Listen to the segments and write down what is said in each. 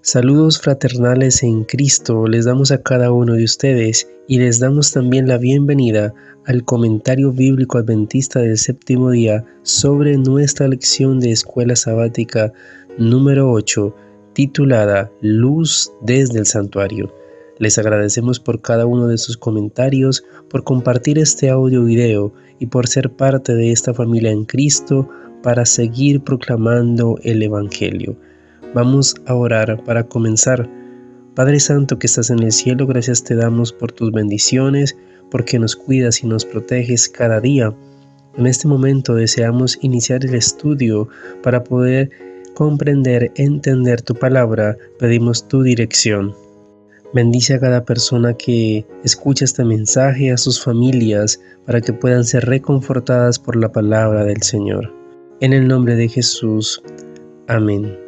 Saludos fraternales en Cristo les damos a cada uno de ustedes y les damos también la bienvenida al comentario bíblico adventista del séptimo día sobre nuestra lección de escuela sabática número 8, titulada Luz desde el Santuario. Les agradecemos por cada uno de sus comentarios, por compartir este audio video y por ser parte de esta familia en Cristo para seguir proclamando el Evangelio. Vamos a orar para comenzar. Padre Santo que estás en el cielo, gracias te damos por tus bendiciones, porque nos cuidas y nos proteges cada día. En este momento deseamos iniciar el estudio para poder comprender, entender tu palabra. Pedimos tu dirección. Bendice a cada persona que escucha este mensaje, a sus familias, para que puedan ser reconfortadas por la palabra del Señor. En el nombre de Jesús. Amén.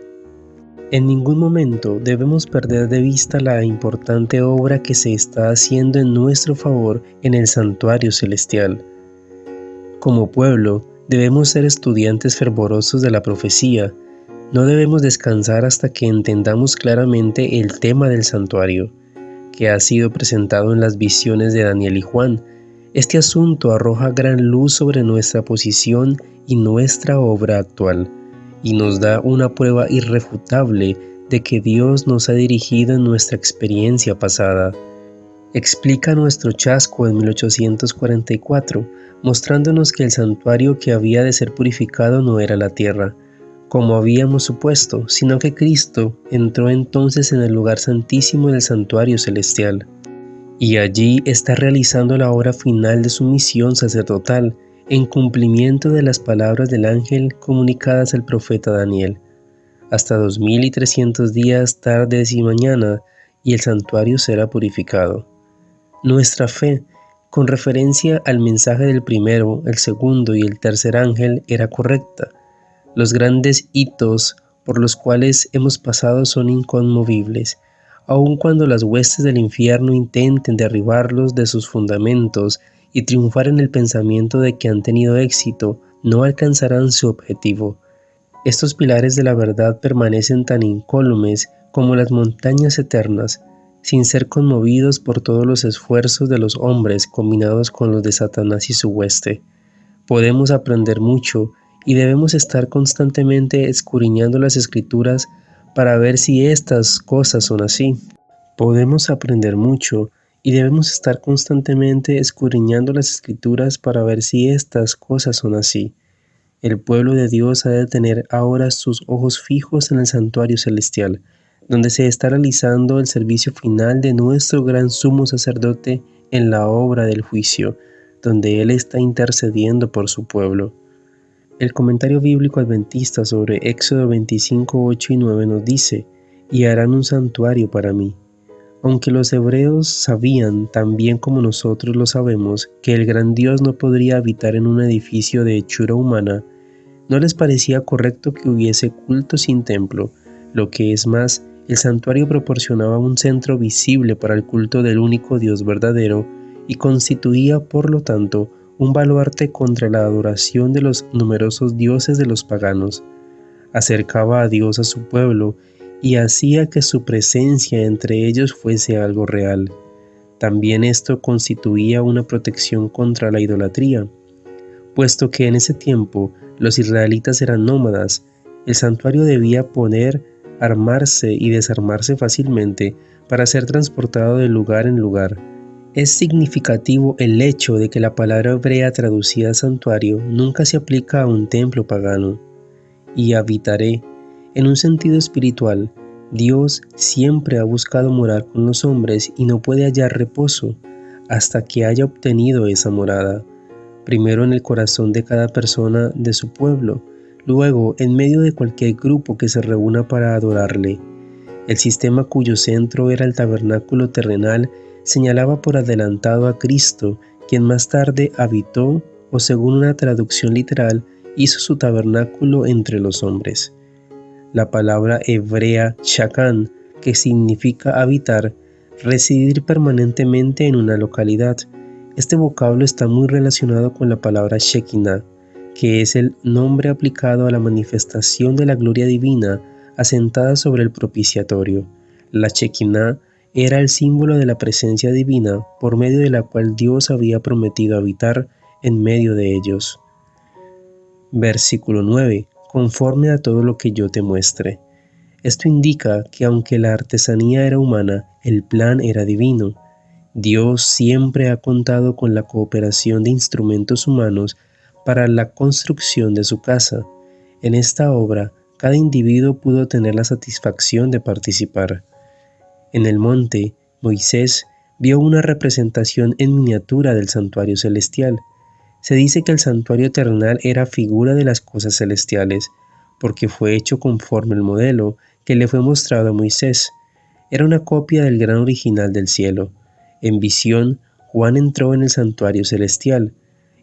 En ningún momento debemos perder de vista la importante obra que se está haciendo en nuestro favor en el santuario celestial. Como pueblo, debemos ser estudiantes fervorosos de la profecía. No debemos descansar hasta que entendamos claramente el tema del santuario, que ha sido presentado en las visiones de Daniel y Juan. Este asunto arroja gran luz sobre nuestra posición y nuestra obra actual, y nos da una prueba irrefutable de que Dios nos ha dirigido en nuestra experiencia pasada. Explica nuestro chasco en 1844, mostrándonos que el santuario que había de ser purificado no era la tierra, como habíamos supuesto, sino que Cristo entró entonces en el lugar santísimo del santuario celestial, y allí está realizando la obra final de su misión sacerdotal, en cumplimiento de las palabras del ángel comunicadas al profeta Daniel. Hasta 2300 días, tardes y mañana, y el santuario será purificado. Nuestra fe, con referencia al mensaje del primero, el segundo y el tercer ángel, era correcta. Los grandes hitos por los cuales hemos pasado son inconmovibles, aun cuando las huestes del infierno intenten derribarlos de sus fundamentos y triunfar en el pensamiento de que han tenido éxito, no alcanzarán su objetivo. Estos pilares de la verdad permanecen tan incólumes como las montañas eternas, sin ser conmovidos por todos los esfuerzos de los hombres combinados con los de Satanás y su hueste. Podemos aprender mucho y debemos estar constantemente escudriñando las Escrituras para ver si estas cosas son así. Podemos aprender mucho y debemos estar constantemente escudriñando las Escrituras para ver si estas cosas son así. El pueblo de Dios ha de tener ahora sus ojos fijos en el santuario celestial, donde se está realizando el servicio final de nuestro gran sumo sacerdote en la obra del juicio, donde Él está intercediendo por su pueblo. El comentario bíblico adventista sobre Éxodo 25, 8 y 9 nos dice: «Y harán un santuario para mí». Aunque los hebreos sabían, tan bien como nosotros lo sabemos, que el gran Dios no podría habitar en un edificio de hechura humana, no les parecía correcto que hubiese culto sin templo. Lo que es más, el santuario proporcionaba un centro visible para el culto del único Dios verdadero y constituía, por lo tanto, un baluarte contra la adoración de los numerosos dioses de los paganos. Acercaba a Dios a su pueblo y hacía que su presencia entre ellos fuese algo real. También esto constituía una protección contra la idolatría. Puesto que en ese tiempo los israelitas eran nómadas, el santuario debía poder armarse y desarmarse fácilmente para ser transportado de lugar en lugar. Es significativo el hecho de que la palabra hebrea traducida santuario nunca se aplica a un templo pagano. Y habitaré. En un sentido espiritual, Dios siempre ha buscado morar con los hombres y no puede hallar reposo hasta que haya obtenido esa morada, primero en el corazón de cada persona de su pueblo, luego en medio de cualquier grupo que se reúna para adorarle. El sistema cuyo centro era el tabernáculo terrenal señalaba por adelantado a Cristo, quien más tarde habitó, o según una traducción literal, hizo su tabernáculo entre los hombres. La palabra hebrea shakan, que significa habitar, residir permanentemente en una localidad. Este vocablo está muy relacionado con la palabra Shekinah, que es el nombre aplicado a la manifestación de la gloria divina asentada sobre el propiciatorio. La Shekinah era el símbolo de la presencia divina por medio de la cual Dios había prometido habitar en medio de ellos. Versículo 9. Conforme a todo lo que yo te muestre. Esto indica que aunque la artesanía era humana, el plan era divino. Dios siempre ha contado con la cooperación de instrumentos humanos para la construcción de su casa. En esta obra, cada individuo pudo tener la satisfacción de participar. En el monte, Moisés vio una representación en miniatura del santuario celestial. Se dice que el santuario terrenal era figura de las cosas celestiales, porque fue hecho conforme al modelo que le fue mostrado a Moisés. Era una copia del gran original del cielo. En visión, Juan entró en el santuario celestial,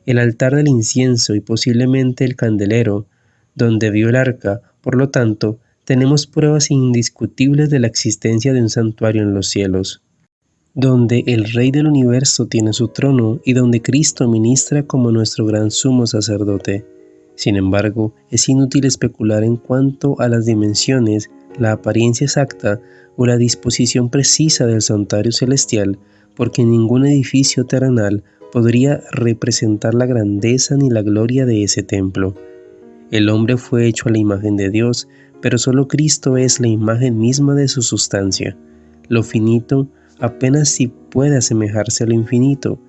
el altar del incienso y posiblemente el candelero, donde vio el arca. Por lo tanto, tenemos pruebas indiscutibles de la existencia de un santuario en los cielos, donde el Rey del universo tiene su trono y donde Cristo ministra como nuestro gran sumo sacerdote. Sin embargo, es inútil especular en cuanto a las dimensiones, la apariencia exacta o la disposición precisa del santuario celestial, porque ningún edificio terrenal podría representar la grandeza ni la gloria de ese templo. El hombre fue hecho a la imagen de Dios, pero solo Cristo es la imagen misma de su sustancia. Lo finito apenas si puede asemejarse a lo infinito.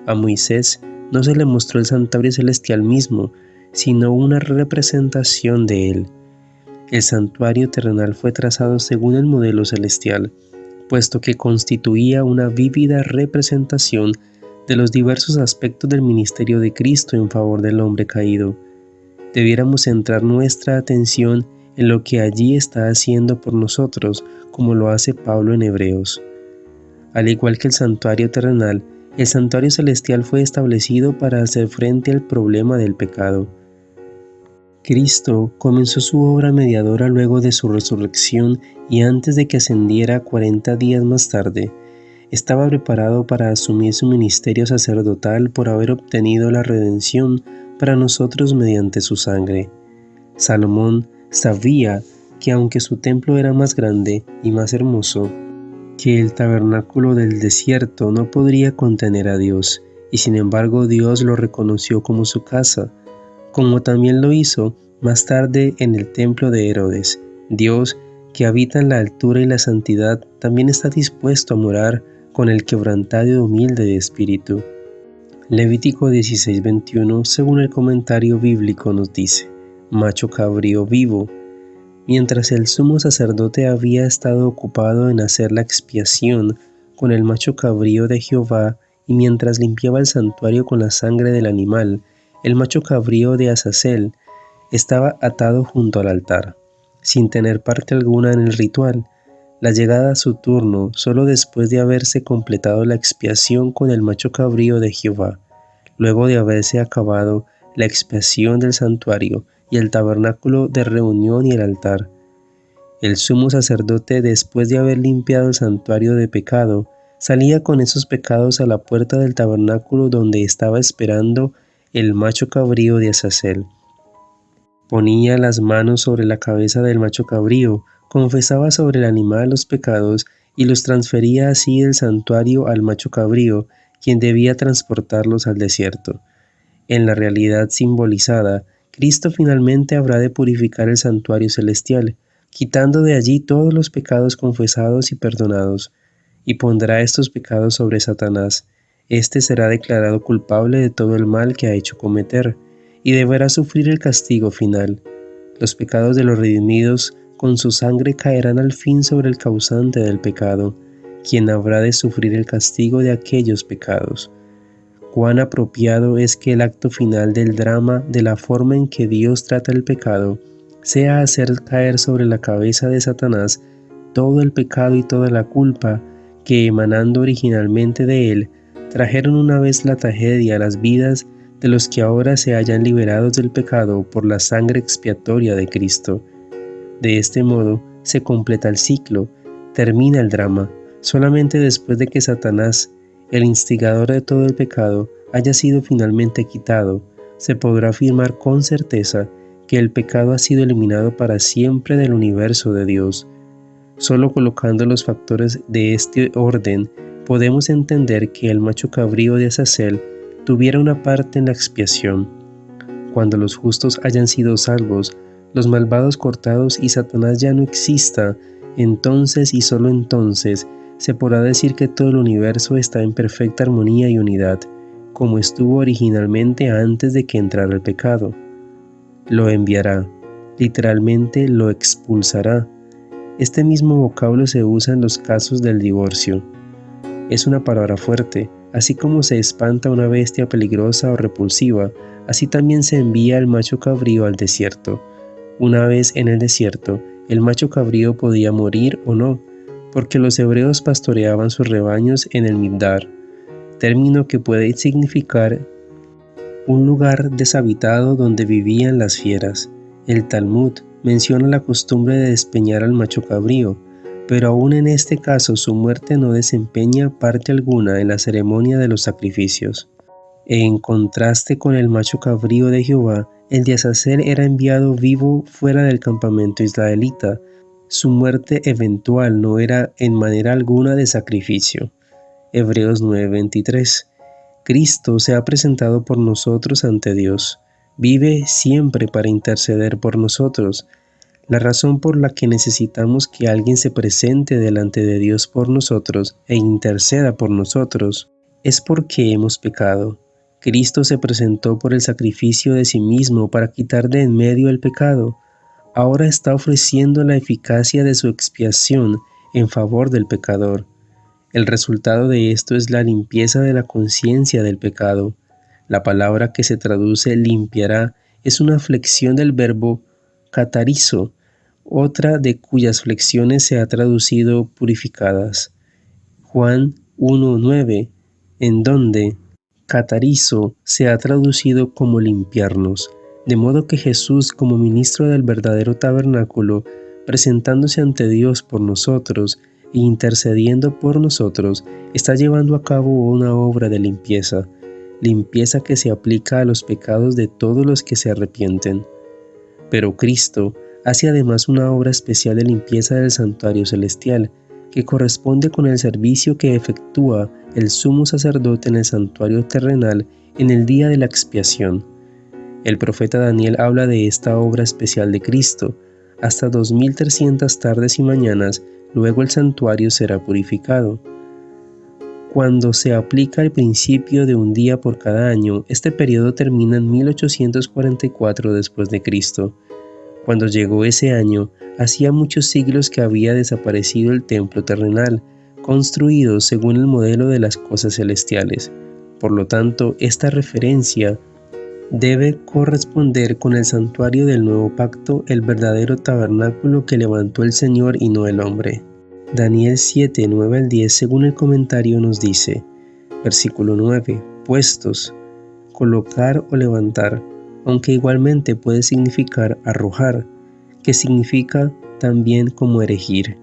A Moisés no se le mostró el santuario celestial mismo, sino una representación de él. El santuario terrenal fue trazado según el modelo celestial, puesto que constituía una vívida representación de los diversos aspectos del ministerio de Cristo en favor del hombre caído. Debiéramos centrar nuestra atención en lo que allí está haciendo por nosotros, como lo hace Pablo en Hebreos. Al igual que el santuario terrenal, el santuario celestial fue establecido para hacer frente al problema del pecado. Cristo comenzó su obra mediadora luego de su resurrección y antes de que ascendiera 40 días más tarde. Estaba preparado para asumir su ministerio sacerdotal por haber obtenido la redención para nosotros mediante su sangre. Salomón sabía que aunque su templo era más grande y más hermoso, que el tabernáculo del desierto no podría contener a Dios, y sin embargo Dios lo reconoció como su casa, como también lo hizo más tarde en el templo de Herodes. Dios, que habita en la altura y la santidad, también está dispuesto a morar con el quebrantado y humilde de espíritu. Levítico 16:21, según el comentario bíblico, nos dice: macho cabrío vivo. Mientras el sumo sacerdote había estado ocupado en hacer la expiación con el macho cabrío de Jehová, y mientras limpiaba el santuario con la sangre del animal, el macho cabrío de Azazel estaba atado junto al altar, sin tener parte alguna en el ritual. La llegada a su turno solo después de haberse completado la expiación con el macho cabrío de Jehová, luego de haberse acabado la expiación del santuario y el tabernáculo de reunión y el altar. El sumo sacerdote, después de haber limpiado el santuario de pecado, salía con esos pecados a la puerta del tabernáculo donde estaba esperando el macho cabrío de Azazel. Ponía las manos sobre la cabeza del macho cabrío, confesaba sobre el animal los pecados y los transfería así del santuario al macho cabrío, quien debía transportarlos al desierto. En la realidad simbolizada, Cristo finalmente habrá de purificar el santuario celestial, quitando de allí todos los pecados confesados y perdonados, y pondrá estos pecados sobre Satanás. Este será declarado culpable de todo el mal que ha hecho cometer, y deberá sufrir el castigo final. Los pecados de los redimidos con su sangre caerán al fin sobre el causante del pecado, quien habrá de sufrir el castigo de aquellos pecados. Cuán apropiado es que el acto final del drama de la forma en que Dios trata el pecado sea hacer caer sobre la cabeza de Satanás todo el pecado y toda la culpa que, emanando originalmente de él, trajeron una vez la tragedia a las vidas de los que ahora se hallan liberados del pecado por la sangre expiatoria de Cristo. De este modo se completa el ciclo, termina el drama, solamente después de que Satanás, el instigador de todo el pecado, haya sido finalmente quitado, se podrá afirmar con certeza que el pecado ha sido eliminado para siempre del universo de Dios. Solo colocando los factores de este orden, podemos entender que el macho cabrío de Azazel tuviera una parte en la expiación. Cuando los justos hayan sido salvos, los malvados cortados y Satanás ya no exista, entonces y solo entonces se podrá decir que todo el universo está en perfecta armonía y unidad, como estuvo originalmente antes de que entrara el pecado. Lo enviará, literalmente lo expulsará. Este mismo vocablo se usa en los casos del divorcio. Es una palabra fuerte. Así como se espanta una bestia peligrosa o repulsiva, así también se envía el macho cabrío al desierto. Una vez en el desierto, el macho cabrío podía morir o no, porque los hebreos pastoreaban sus rebaños en el Midbar, término que puede significar un lugar deshabitado donde vivían las fieras. El Talmud menciona la costumbre de despeñar al macho cabrío, pero aún en este caso su muerte no desempeña parte alguna en la ceremonia de los sacrificios. En contraste con el macho cabrío de Jehová, el de Azazel era enviado vivo fuera del campamento israelita. Su muerte eventual no era en manera alguna de sacrificio. Hebreos 9:23. Cristo se ha presentado por nosotros ante Dios. Vive siempre para interceder por nosotros. La razón por la que necesitamos que alguien se presente delante de Dios por nosotros e interceda por nosotros es porque hemos pecado. Cristo se presentó por el sacrificio de sí mismo para quitar de en medio el pecado. Ahora está ofreciendo la eficacia de su expiación en favor del pecador. El resultado de esto es la limpieza de la conciencia del pecado. La palabra que se traduce limpiará es una flexión del verbo catarizo, otra de cuyas flexiones se ha traducido purificadas. Juan 1:9, en donde catarizo se ha traducido como limpiarnos, de modo que Jesús, como ministro del verdadero tabernáculo, presentándose ante Dios por nosotros e intercediendo por nosotros, está llevando a cabo una obra de limpieza que se aplica a los pecados de todos los que se arrepienten. Pero Cristo hace además una obra especial de limpieza del santuario celestial, que corresponde con el servicio que efectúa el sumo sacerdote en el santuario terrenal en el día de la expiación. El profeta Daniel habla de esta obra especial de Cristo. Hasta 2300 tardes y mañanas, luego el santuario será purificado. Cuando se aplica el principio de un día por cada año, este periodo termina en 1844 después de Cristo. Cuando llegó ese año, hacía muchos siglos que había desaparecido el templo terrenal, construido según el modelo de las cosas celestiales. Por lo tanto, esta referencia debe corresponder con el santuario del nuevo pacto, el verdadero tabernáculo que levantó el Señor y no el hombre. Daniel 7, 9 al 10, según el comentario nos dice, versículo 9, puestos, colocar o levantar, aunque igualmente puede significar arrojar, que significa también como erigir.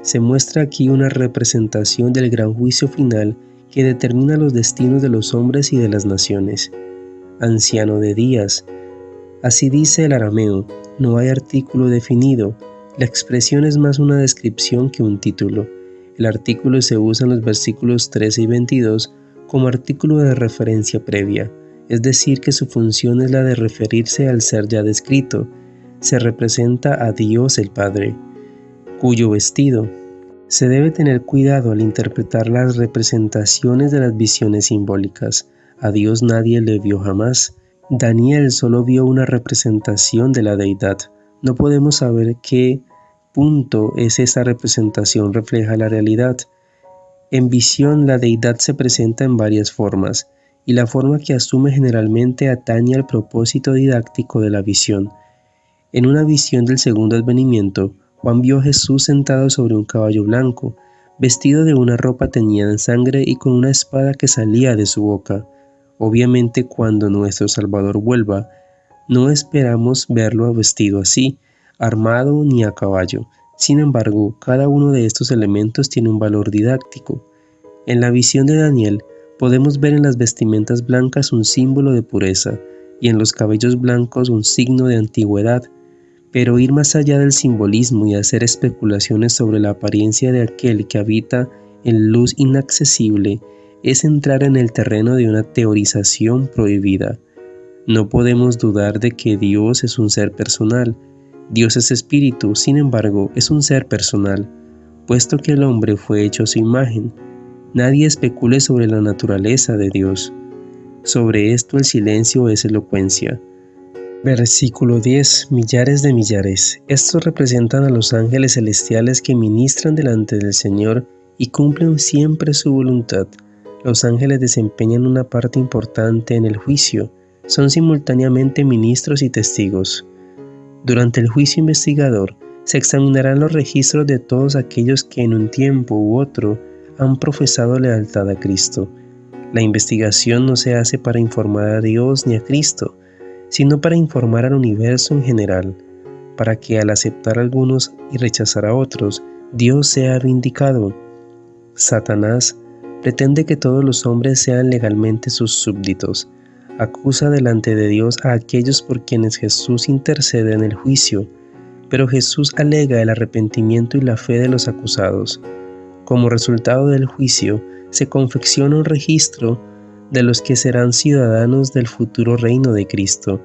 Se muestra aquí una representación del gran juicio final que determina los destinos de los hombres y de las naciones. Anciano de días. Así dice el arameo, no hay artículo definido. La expresión es más una descripción que un título. El artículo se usa en los versículos 13 y 22 como artículo de referencia previa, es decir que su función es la de referirse al ser ya descrito. Se representa a Dios el Padre, cuyo vestido. Se debe tener cuidado al interpretar las representaciones de las visiones simbólicas. A Dios nadie le vio jamás. Daniel solo vio una representación de la deidad. No podemos saber qué punto es esa representación refleja la realidad. En visión, la deidad se presenta en varias formas, y la forma que asume generalmente atañe al propósito didáctico de la visión. En una visión del segundo advenimiento, Juan vio a Jesús sentado sobre un caballo blanco, vestido de una ropa teñida en sangre y con una espada que salía de su boca. Obviamente, cuando nuestro Salvador vuelva, no esperamos verlo vestido así, armado ni a caballo. Sin embargo, cada uno de estos elementos tiene un valor didáctico. En la visión de Daniel, podemos ver en las vestimentas blancas un símbolo de pureza, y en los cabellos blancos un signo de antigüedad, pero ir más allá del simbolismo y hacer especulaciones sobre la apariencia de aquel que habita en luz inaccesible es entrar en el terreno de una teorización prohibida. No podemos dudar de que Dios es un ser personal. Dios es espíritu, sin embargo, es un ser personal, puesto que el hombre fue hecho a su imagen. Nadie especule sobre la naturaleza de Dios. Sobre esto el silencio es elocuencia. Versículo 10. Millares de millares. Estos representan a los ángeles celestiales que ministran delante del Señor y cumplen siempre su voluntad. Los ángeles desempeñan una parte importante en el juicio. Son simultáneamente ministros y testigos. Durante el juicio investigador, se examinarán los registros de todos aquellos que en un tiempo u otro han profesado lealtad a Cristo. La investigación no se hace para informar a Dios ni a Cristo, sino para informar al universo en general, para que al aceptar a algunos y rechazar a otros, Dios sea vindicado. Satanás pretende que todos los hombres sean legalmente sus súbditos. Acusa delante de Dios a aquellos por quienes Jesús intercede en el juicio, pero Jesús alega el arrepentimiento y la fe de los acusados. Como resultado del juicio, se confecciona un registro de los que serán ciudadanos del futuro reino de Cristo.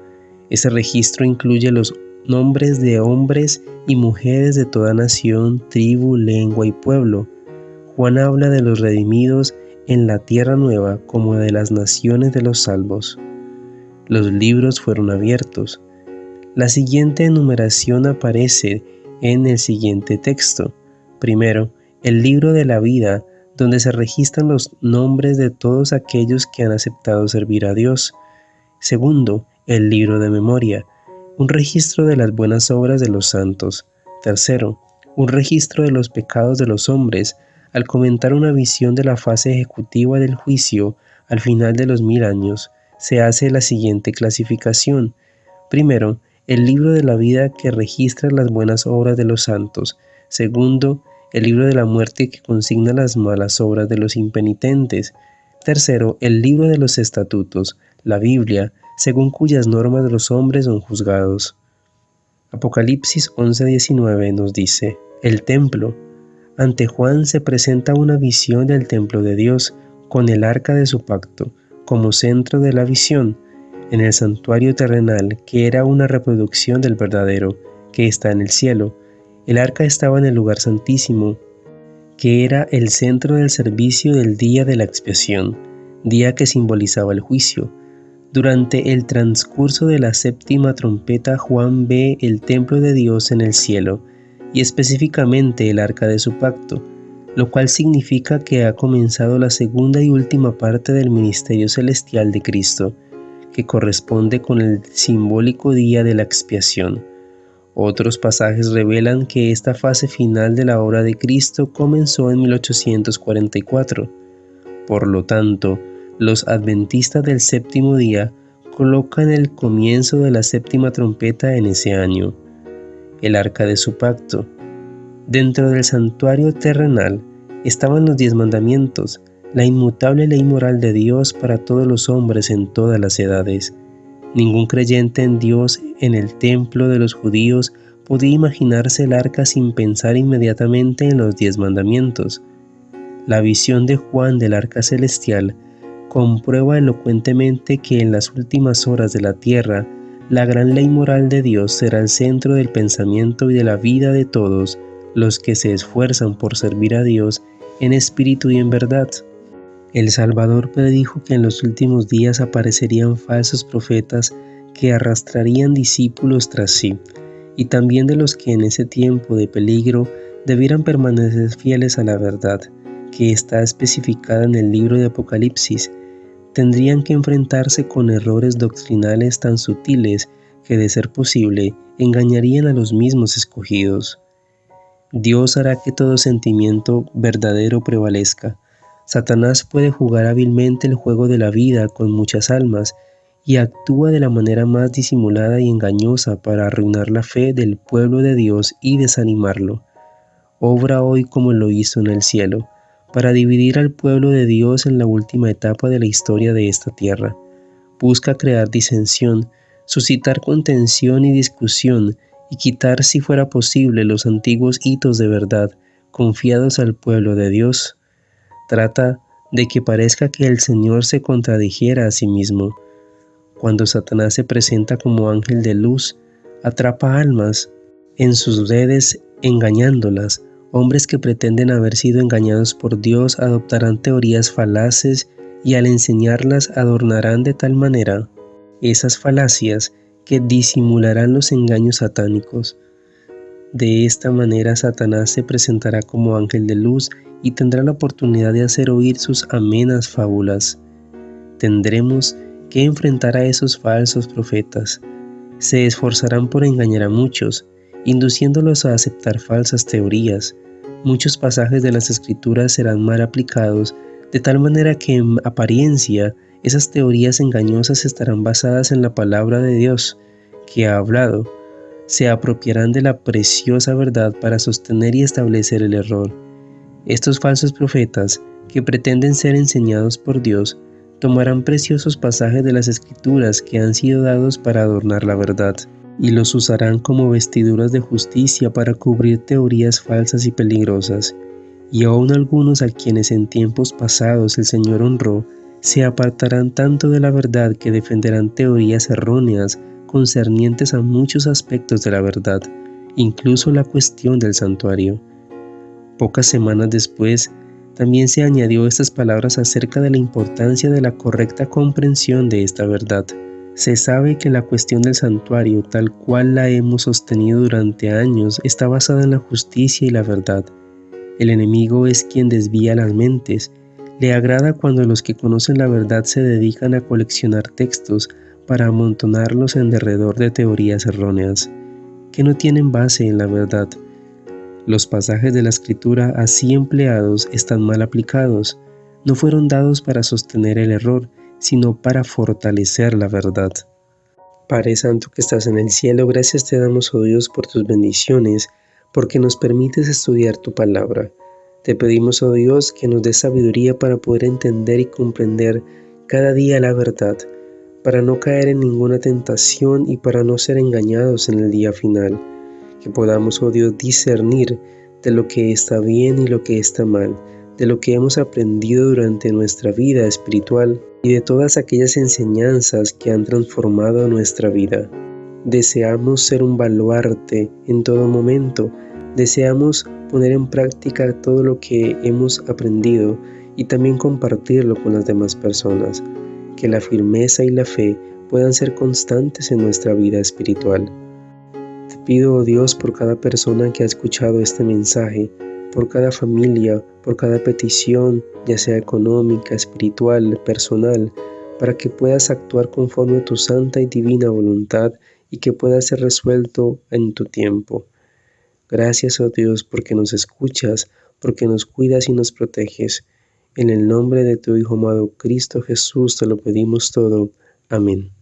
Ese registro incluye los nombres de hombres y mujeres de toda nación, tribu, lengua y pueblo. Juan habla de los redimidos en la tierra nueva como de las naciones de los salvos. Los libros fueron abiertos. La siguiente enumeración aparece en el siguiente texto. Primero, el libro de la vida, donde se registran los nombres de todos aquellos que han aceptado servir a Dios. Segundo, el libro de memoria, un registro de las buenas obras de los santos. Tercero, un registro de los pecados de los hombres, al comentar una visión de la fase ejecutiva del juicio al final de los 1000 años, se hace la siguiente clasificación. Primero, el libro de la vida que registra las buenas obras de los santos. Segundo, el libro de la muerte que consigna las malas obras de los impenitentes. Tercero, el libro de los estatutos, la Biblia, según cuyas normas los hombres son juzgados. Apocalipsis 11:19 nos dice: el templo. Ante Juan se presenta una visión del templo de Dios, con el arca de su pacto, como centro de la visión, en el santuario terrenal, que era una reproducción del verdadero, que está en el cielo. El arca estaba en el lugar santísimo, que era el centro del servicio del día de la expiación, día que simbolizaba el juicio. Durante el transcurso de la séptima trompeta, Juan ve el templo de Dios en el cielo, y específicamente el arca de su pacto, lo cual significa que ha comenzado la segunda y última parte del ministerio celestial de Cristo, que corresponde con el simbólico día de la expiación. Otros pasajes revelan que esta fase final de la obra de Cristo comenzó en 1844. Por lo tanto, los adventistas del séptimo día colocan el comienzo de la séptima trompeta en ese año. El arca de su pacto. Dentro del santuario terrenal estaban los 10 mandamientos, la inmutable ley moral de Dios para todos los hombres en todas las edades. Ningún creyente en Dios en el templo de los judíos podía imaginarse el arca sin pensar inmediatamente en los 10 mandamientos. La visión de Juan del arca celestial comprueba elocuentemente que en las últimas horas de la tierra, la gran ley moral de Dios será el centro del pensamiento y de la vida de todos los que se esfuerzan por servir a Dios en espíritu y en verdad. El Salvador predijo que en los últimos días aparecerían falsos profetas que arrastrarían discípulos tras sí, y también de los que en ese tiempo de peligro debieran permanecer fieles a la verdad, que está especificada en el libro de Apocalipsis. Tendrían que enfrentarse con errores doctrinales tan sutiles que, de ser posible, engañarían a los mismos escogidos. Dios hará que todo sentimiento verdadero prevalezca. Satanás puede jugar hábilmente el juego de la vida con muchas almas y actúa de la manera más disimulada y engañosa para arruinar la fe del pueblo de Dios y desanimarlo. Obra hoy como lo hizo en el cielo, para dividir al pueblo de Dios en la última etapa de la historia de esta tierra. busca crear disensión, suscitar contención y discusión, y quitar, si fuera posible, los antiguos hitos de verdad confiados al pueblo de Dios. Trata de que parezca que el Señor se contradijera a sí mismo. Cuando Satanás se presenta como ángel de luz, atrapa almas en sus redes engañándolas. Hombres que pretenden haber sido engañados por Dios adoptarán teorías falaces y al enseñarlas adornarán de tal manera esas falacias que disimularán los engaños satánicos. De esta manera Satanás se presentará como ángel de luz y tendrá la oportunidad de hacer oír sus amenas fábulas. Tendremos que enfrentar a esos falsos profetas. Se esforzarán por engañar a muchos, induciéndolos a aceptar falsas teorías. Muchos pasajes de las Escrituras serán mal aplicados, de tal manera que en apariencia esas teorías engañosas estarán basadas en la palabra de Dios, que ha hablado. Se apropiarán de la preciosa verdad para sostener y establecer el error. Estos falsos profetas, que pretenden ser enseñados por Dios, tomarán preciosos pasajes de las Escrituras que han sido dados para adornar la verdad, y los usarán como vestiduras de justicia para cubrir teorías falsas y peligrosas. Y aún algunos a quienes en tiempos pasados el Señor honró, se apartarán tanto de la verdad que defenderán teorías erróneas concernientes a muchos aspectos de la verdad, incluso la cuestión del santuario. Pocas semanas después, también se añadió estas palabras acerca de la importancia de la correcta comprensión de esta verdad. Se sabe que la cuestión del santuario, tal cual la hemos sostenido durante años, está basada en la justicia y la verdad. El enemigo es quien desvía las mentes. Le agrada cuando los que conocen la verdad se dedican a coleccionar textos para amontonarlos en derredor de teorías erróneas, que no tienen base en la verdad. Los pasajes de la Escritura así empleados están mal aplicados. No fueron dados para sostener el error, sino para fortalecer la verdad. Padre Santo que estás en el cielo, gracias te damos, oh Dios, por tus bendiciones, porque nos permites estudiar tu palabra. Te pedimos, oh Dios, que nos des sabiduría para poder entender y comprender cada día la verdad, para no caer en ninguna tentación y para no ser engañados en el día final. Que podamos, oh Dios, discernir de lo que está bien y lo que está mal, de lo que hemos aprendido durante nuestra vida espiritual y de todas aquellas enseñanzas que han transformado nuestra vida. Deseamos ser un baluarte en todo momento, deseamos poner en práctica todo lo que hemos aprendido y también compartirlo con las demás personas. Que la firmeza y la fe puedan ser constantes en nuestra vida espiritual. Te pido, oh Dios, por cada persona que ha escuchado este mensaje, por cada familia, por cada petición, ya sea económica, espiritual, personal, para que puedas actuar conforme a tu santa y divina voluntad y que pueda ser resuelto en tu tiempo. Gracias, oh Dios, porque nos escuchas, porque nos cuidas y nos proteges. En el nombre de tu Hijo amado Cristo Jesús te lo pedimos todo. Amén.